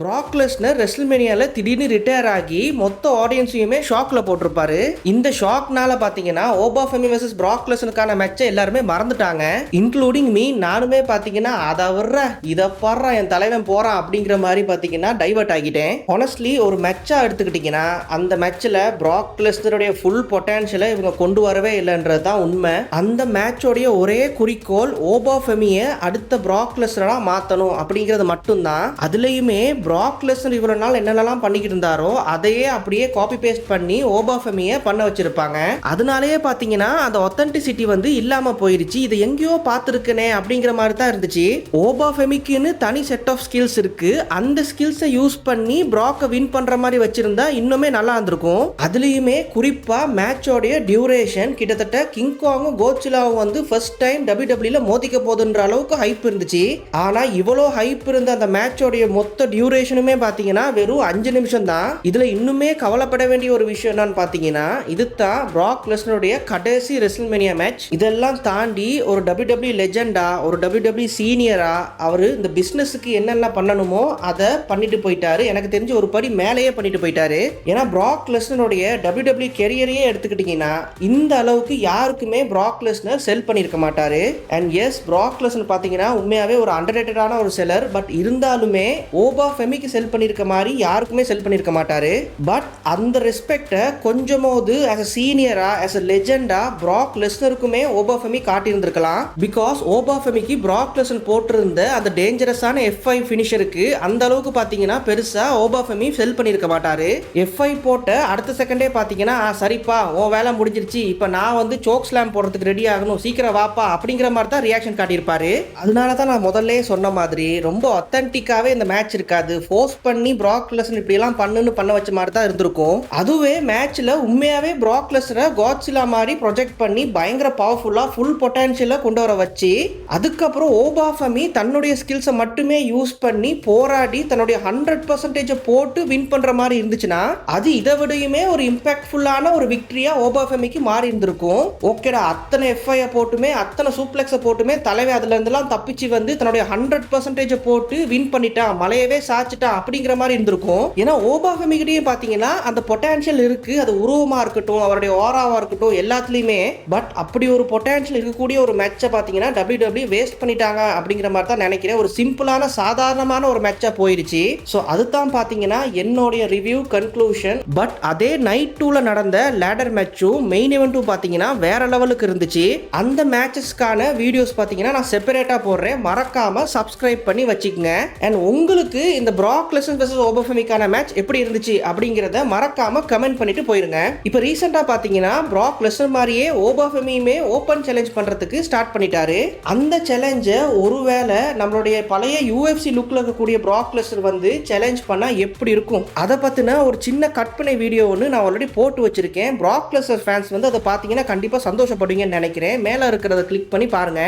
பிராக் Lesnar ரெஸ்ல்மேனியால திடீர்னு retire ஆகி மொத்த ஆடியன்ஸையுமே ஷாக்ல போட்டிருப்பாரு. இந்த ஷாக்னால பாத்தீங்கன்னா ஓபா ஃபெமி வெர்சஸ் பிராக் லெஸ்னருக்கான மேட்சை எல்லாருமே மறந்துட்டாங்க, இன்க்ளூடிங் மீ. நானுமே பாத்தீங்கன்னா அதை வர்ற இதை பாடுறா என் தலைவன் போறான் அப்படிங்கிற மாதிரி பாத்தீங்கன்னா டைவர்ட் ஆகிட்டேன். ஹானஸ்ட்லி ஒரு மேட்சா எடுத்துக்கிட்டீங்கன்னா அந்த மேட்ச்ல பிராக் லெஸ்னருடைய ஃபுல் பொட்டன்ஷியலை இவங்க கொண்டு வரவே இல்லைன்றது தான் உண்மை. அந்த மேட்சோடைய ஒரே குறிக்கோள் ஓபா ஃபெமியை அடுத்த பிராக் லெஸ்னரா மாத்தணும் அப்படிங்கிறது மட்டும்தான். அதுலயுமே பிராக் லெஸ்னர் இவ்வளவு நாள் என்னென்னலாம் பண்ணிக்கிட்டு இருந்தாரோ அதையே அப்படியே காப்பி பேஸ்ட் பண்ணி ஓபா ஃபெமியை பண்ண வச்சிருப்பாங்க. அதனாலேயே பாத்தீங்கன்னா அந்த ஒத்தென்டிசிட்டி வந்து இல்லாம போயிருச்சு. இதை எங்கேயோ பார்த்துருக்கனே அப்படிங்கிற மாதிரி தான் இருந்துச்சு. ஓபா ஃபெமிக்குன்னு தனி செட் ஆஃப் ஸ்கில்ஸ் இருக்கு. அந்த ஸ்கில்ஸை யூஸ் பண்ணி பிராக்கை வின் பண்ற மாதிரி வச்சிருந்தா இன்னுமே நல்லா இருந்திருக்கும். அதுலயுமே குறிப்பா மேட்சோடைய டியூரேஷன் கிட்டத்தட்ட கிங்காங்கும் கோட்சிலாவும் வந்து ஃபர்ஸ்ட் டைம் WWE மோதிக்க போதுன்ற அளவுக்கு ஹைப் இருந்துச்சு. ஆனா இவ்வளோ ஹைப் இருந்த அந்த மேட்சோடைய மொத்த டியூரேஷனுமே பாத்தீங்கன்னா வெறும் 5 நிமிஷம் தான். இதுல இன்னுமே கவலைப்பட வேண்டிய ஒரு விஷயம் என்னன்னு பாத்தீங்கன்னா இதுதான் பிராக் லெஸ்னருடைய கடைசி ரெஸ்ல்மேனியா மேட்ச். இதெல்லாம் தாண்டி ஒரு WWE லெஜெண்டா, ஒரு WWE சீனியரா அவரு இந்த பிசினஸுக்கு என்னென்ன பண்ணணுமோ அதை பண்ணிட்டு போயிட்டாரு. எனக்கு தெரிஞ்சு ஒரு படி மேலேயே பண்ணிட்டு போயிட்டாரு. ஏன்னா பிராக் லெஸ்னருடைய WWE கெரியரையே எடுத்துக்கிட்டீங்கன்னா இந்த அளவுக்கு யாருக்குமே பிராக் லெஸ்னர் செல் பண்ணிருக்க மாட்டாரு. அண்ட் எஸ், பிராக் லெஸ்னர் பாத்தீங்கன்னா உண்மையாவே ஒரு அண்டர்ரேட்டடான ஒரு செல்லர். பட் இருந்தாலுமே ஓபா ஃபெமிக்கு செல் பண்ணிருக்க மாதிரி யாருக்குமே செல் பண்ணிருக்க மாட்டாரு. பட் அந்த ரெஸ்பெக்டை கொஞ்சமாவது as a சீனியரா, as a லெஜெண்டா பிராக் லெஸ்னருக்குமே ஓபா ஃபெமி காட்டியிருந்திருக்கலாம். பிகாஸ் ஓபா ஃபெமிக்கு பிராக் லெஸ்னர் போட்டிருந்த அந்த டேஞ்சரஸான F5 ஃபினிஷருக்கு அந்த அளவுக்கு பாத்தீங்கன்னா பெருசா ஓபா ஃபெமி செல் பண்ணிருக்க மாட்டாரு. F5 போட்ட அடுத்த செகண்டே பாத்தீங்கன்னா சரிப்பா உன் வேலை முடிஞ்சிருச்சு, இப்ப நான் வந்து சோக் ஸ்லாம் போடுறதுக்கு ரெடி ஆகணும், சீக்கிரம் வாப்பா அப்படிங்கிற மாதிரி தான் ரியாக்ஷன் காட்டியிருப்பாரு. அதனால தான் நான் முதல்ல சொன்ன மாதிரி ரொம்ப ஒத்தன்டிக்காவே இந்த மேட்ச் இருக்காது. ஃபோர்ஸ் பண்ணி பிராக் லெஸ்னர் இப்படி எல்லாம் பண்ண வச்ச மாதிரி தான் இருந்திருக்கும். அதுவே மேட்ச்ல உண்மையாவே பிராக் லெஸ்னரை காட்சிலா மாதிரி ப்ரொஜெக்ட் பண்ணி பயங்கர பவர்ஃபுல்லா ஃபுல் பொட்டன்ஷியலை கொண்டு வர வச்சு அதுக்கப்புறம் ஓபா ஃபெமி தன்னுடைய ஸ்கில்ஸை மட்டுமே யூஸ் பண்ணி போராடி தன்னுடைய 100% போட்டு வின் பண்ற மாதிரி இருந்துச்சுன்னா அது இதை விடையுமே ஒரு இம்பாக்ட்ஃபுல்லான ஒரு விக்டரியா ஓபா ஃபெமிக்கு மாறி இருந்திருக்கும். ஓகேடா, அத்தனை F5 போட்டுமே அத்தனை சூப்ளெக்ஸை போட்டுமே தலைவை அதுல இருந்தெல்லாம் தப்பிச்சு வந்து தன்னுடைய 100% போட்டு வின் பண்ணிட்டான், மலையவே சாச்சிட்டா அப்படிங்கிற மாதிரி இருந்திருக்கும். ஏன்னா ஓபா ஃபெமிகிட்டே பாத்தீங்கன்னா அந்த பொட்டன்ஷியல் இருக்கு. அது உருவமா இருக்கட்டும், அவருடைய ஓராவா இருக்கட்டும், எல்லாத்துலயுமே. பட் அப்படி ஒரு பொட்டன்ஷியல் இருக்கக்கூடிய ஒரு மேட்சை பாத்தீங்கன்னா WWE வேஸ்ட் பண்ணிட்டாங்க அப்படிங்கிற மாதிரி தான் நினைக்கிறேன். ஒரு சிம்பிளான சாதாரணமான ஒரு மேட்சா போயிருச்சு. ஸோ அதுதான் பாத்தீங்கன்னா என்னுடைய ரிவ்யூ கன்க்ளூஷன். பட் அதே நைட் 2ல நடந்த லேடர் மேட்சும் மெயின் இவெண்ட்டும் பாத்தீங்கன்னா வேற லெவலுக்கு இருந்துச்சு. அந்த மேட்சஸ்க்கான வீடியோஸ் பாத்தீங்கன்னா நான் செப்பரேட்டா போடுறேன், மறக்காம சப்ஸ்கிரைப் பண்ணி வச்சுக்கோங்க. அண்ட் உங்களுக்கு இந்த பிராக் லெஸ்னர் வெர்சஸ் ஓபா ஃபெமிக்கான மேட்ச் எப்படி இருந்துச்சு அப்படிங்கறத மறக்காம கமெண்ட் பண்ணிட்டு போயிருங்க. இப்போ ரீசெண்டா பாத்தீங்கன்னா பிராக் லெஸ்னர் மாதிரியே ஓபா ஃபெமியுமே ஓபன் சேலஞ்ச் பண்றதுக்கு ஸ்டார்ட் பண்ணிட்டாரு. அந்த சேலஞ்சை ஒருவேளை நம்மளுடைய பழைய UFC லுக்ல இருக்கக்கூடிய பிராக் லெஸ்னர் வந்து சேலஞ்ச் பண்ணா எப்படி இருக்கும் அதை பத்தின ஒரு சின்ன கற்பனை வீடியோ ஒன்று நான் ஆல்ரெடி போட்டு வச்சிருக்கேன். பிராக் லெஸ்னர் ஃபேன்ஸ் வந்து அதை பாத்தீங்கன்னா கண்டிப்பா சந்தோஷப்படுவீங்கன்னு நினைக்கிறேன். மேல இருக்கிறத கிளிக் பண்ணி பாருங்க.